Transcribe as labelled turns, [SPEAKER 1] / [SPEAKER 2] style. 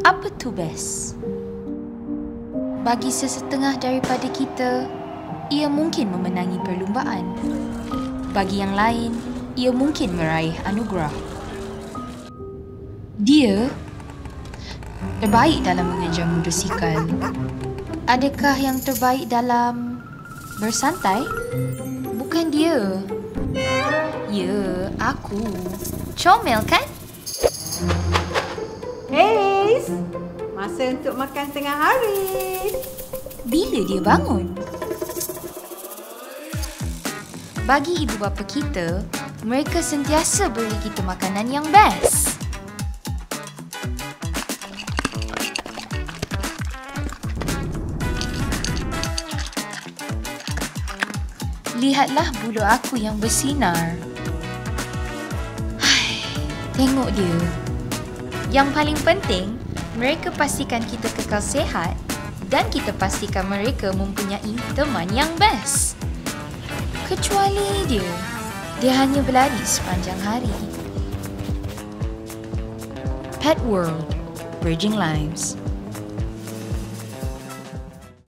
[SPEAKER 1] Apa tu best? Bagi sesetengah daripada kita, ia mungkin memenangi perlumbaan. Bagi yang lain, ia mungkin meraih anugerah. Dia terbaik dalam mengajar motosikal. Adakah yang terbaik dalam bersantai? Bukan dia. Ya, aku. Comel kan?
[SPEAKER 2] Hey, masa untuk makan tengah hari.
[SPEAKER 1] Bila dia bangun? Bagi ibu bapa kita, mereka sentiasa beri kita makanan yang best. Lihatlah bulu aku yang bersinar. Tengok dia. Yang paling penting, mereka pastikan kita kekal sihat dan kita pastikan mereka mempunyai teman yang best. Kecuali dia. Dia hanya berlari sepanjang hari. Pet World, Bridging Lives.